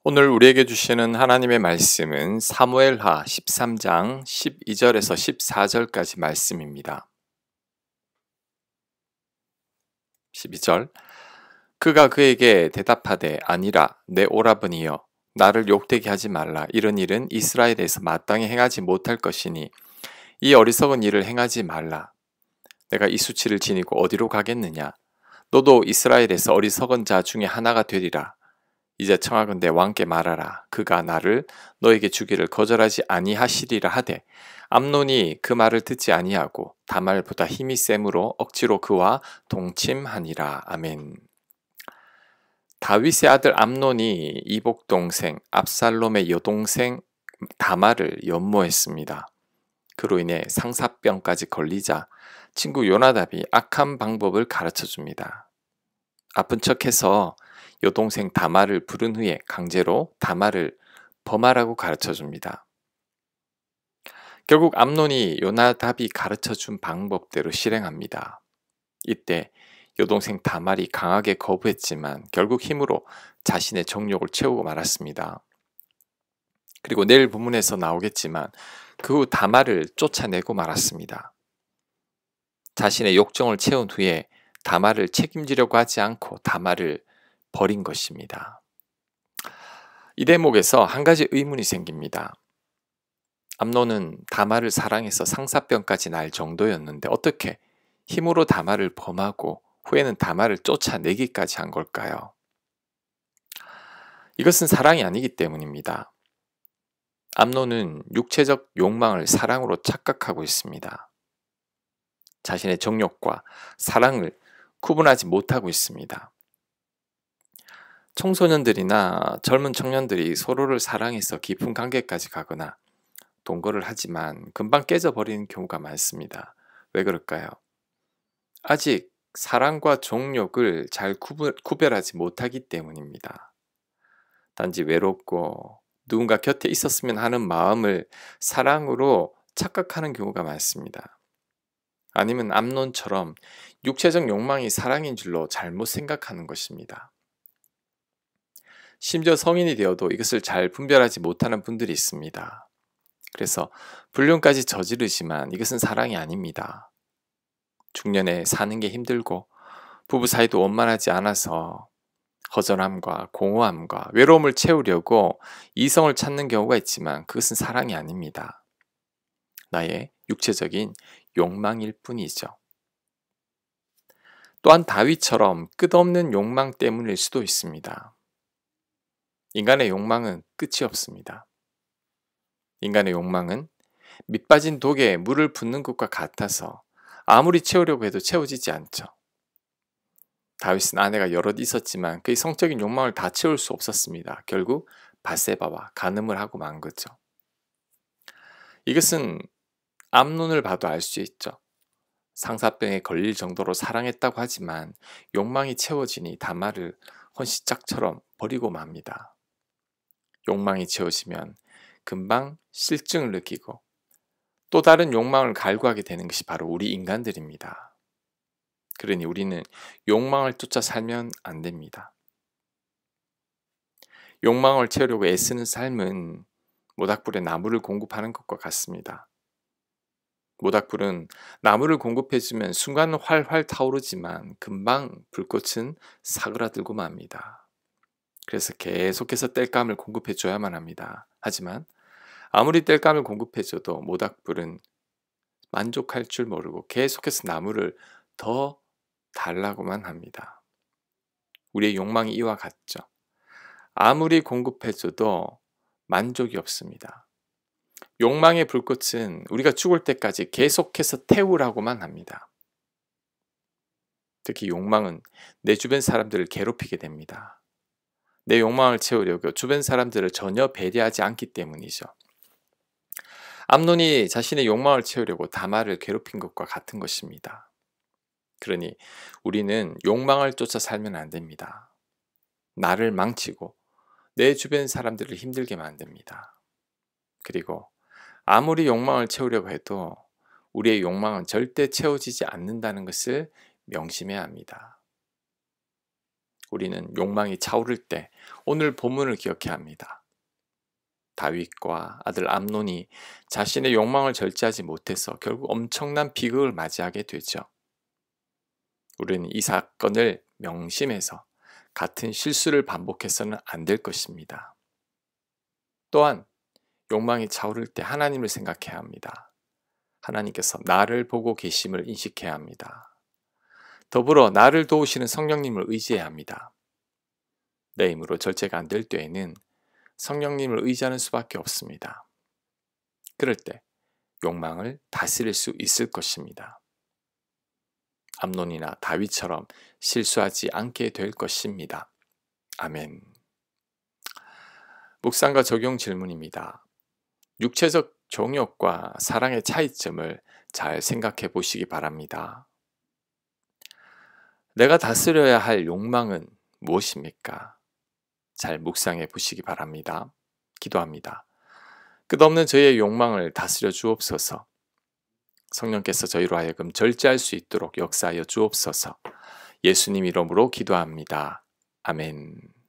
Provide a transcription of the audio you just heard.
오늘 우리에게 주시는 하나님의 말씀은 사무엘하 13장 12절에서 14절까지 말씀입니다. 12절 그가 그에게 대답하되 아니라 내 오라버니여 나를 욕되게 하지 말라. 이런 일은 이스라엘에서 마땅히 행하지 못할 것이니 이 어리석은 일을 행하지 말라. 내가 이 수치를 지니고 어디로 가겠느냐. 너도 이스라엘에서 어리석은 자 중에 하나가 되리라. 이제 청하건대 왕께 말하라. 그가 나를 너에게 주기를 거절하지 아니하시리라 하되 암논이 그 말을 듣지 아니하고 다말보다 힘이 셈으로 억지로 그와 동침하니라. 아멘. 다윗의 아들 암논이 이복 동생 압살롬의 여동생 다말을 연모했습니다. 그로 인해 상사병까지 걸리자 친구 요나답이 악한 방법을 가르쳐 줍니다. 아픈 척해서 여동생 다말을 부른 후에 강제로 다말을 범하라고 가르쳐 줍니다. 결국 암논이 요나답이 가르쳐 준 방법대로 실행합니다. 이때 여동생 다말이 강하게 거부했지만 결국 힘으로 자신의 정욕을 채우고 말았습니다. 그리고 내일 본문에서 나오겠지만 그 후 다말을 쫓아내고 말았습니다. 자신의 욕정을 채운 후에 다말을 책임지려고 하지 않고 다말을 버린 것입니다. 이 대목에서 한 가지 의문이 생깁니다. 암논은 다말을 사랑해서 상사병까지 날 정도였는데 어떻게 힘으로 다말을 범하고 후에는 다말을 쫓아내기까지 한 걸까요? 이것은 사랑이 아니기 때문입니다. 암논은 육체적 욕망을 사랑으로 착각하고 있습니다. 자신의 정욕과 사랑을 구분하지 못하고 있습니다. 청소년들이나 젊은 청년들이 서로를 사랑해서 깊은 관계까지 가거나 동거를 하지만 금방 깨져버리는 경우가 많습니다. 왜 그럴까요? 아직 사랑과 정욕을 잘 구별하지 못하기 때문입니다. 단지 외롭고 누군가 곁에 있었으면 하는 마음을 사랑으로 착각하는 경우가 많습니다. 아니면 암논처럼 육체적 욕망이 사랑인 줄로 잘못 생각하는 것입니다. 심지어 성인이 되어도 이것을 잘 분별하지 못하는 분들이 있습니다. 그래서 불륜까지 저지르지만 이것은 사랑이 아닙니다. 중년에 사는 게 힘들고 부부 사이도 원만하지 않아서 허전함과 공허함과 외로움을 채우려고 이성을 찾는 경우가 있지만 그것은 사랑이 아닙니다. 나의 육체적인 욕망일 뿐이죠. 또한 다윗처럼 끝없는 욕망 때문일 수도 있습니다. 인간의 욕망은 끝이 없습니다. 인간의 욕망은 밑빠진 독에 물을 붓는 것과 같아서 아무리 채우려고 해도 채워지지 않죠. 다윗은 아내가 여럿 있었지만 그의 성적인 욕망을 다 채울 수 없었습니다. 결국 밧세바와 간음을 하고 만 거죠. 이것은 암논을 봐도 알 수 있죠. 상사병에 걸릴 정도로 사랑했다고 하지만 욕망이 채워지니 다말을 헌시짝처럼 버리고 맙니다. 욕망이 채워지면 금방 실증을 느끼고 또 다른 욕망을 갈구하게 되는 것이 바로 우리 인간들입니다. 그러니 우리는 욕망을 쫓아 살면 안 됩니다. 욕망을 채우려고 애쓰는 삶은 모닥불에 나무를 공급하는 것과 같습니다. 모닥불은 나무를 공급해주면 순간 활활 타오르지만 금방 불꽃은 사그라들고 맙니다. 그래서 계속해서 땔감을 공급해줘야만 합니다. 하지만 아무리 땔감을 공급해줘도 모닥불은 만족할 줄 모르고 계속해서 나무를 더 달라고만 합니다. 우리의 욕망이 이와 같죠. 아무리 공급해줘도 만족이 없습니다. 욕망의 불꽃은 우리가 죽을 때까지 계속해서 태우라고만 합니다. 특히 욕망은 내 주변 사람들을 괴롭히게 됩니다. 내 욕망을 채우려고 주변 사람들을 전혀 배려하지 않기 때문이죠. 암논이 자신의 욕망을 채우려고 다말을 괴롭힌 것과 같은 것입니다. 그러니 우리는 욕망을 쫓아 살면 안 됩니다. 나를 망치고 내 주변 사람들을 힘들게 만듭니다. 그리고 아무리 욕망을 채우려고 해도 우리의 욕망은 절대 채워지지 않는다는 것을 명심해야 합니다. 우리는 욕망이 차오를 때 오늘 본문을 기억해야 합니다. 다윗과 아들 암논이 자신의 욕망을 절제하지 못해서 결국 엄청난 비극을 맞이하게 되죠. 우리는 이 사건을 명심해서 같은 실수를 반복해서는 안 될 것입니다. 또한 욕망이 차오를 때 하나님을 생각해야 합니다. 하나님께서 나를 보고 계심을 인식해야 합니다. 더불어 나를 도우시는 성령님을 의지해야 합니다. 내 힘으로 절제가 안 될 때에는 성령님을 의지하는 수밖에 없습니다. 그럴 때 욕망을 다스릴 수 있을 것입니다. 암논이나 다윗처럼 실수하지 않게 될 것입니다. 아멘. 묵상과 적용 질문입니다. 육체적 정욕과 사랑의 차이점을 잘 생각해 보시기 바랍니다. 내가 다스려야 할 욕망은 무엇입니까? 잘 묵상해 보시기 바랍니다. 기도합니다. 끝없는 저희의 욕망을 다스려 주옵소서. 성령께서 저희로 하여금 절제할 수 있도록 역사하여 주옵소서. 예수님 이름으로 기도합니다. 아멘.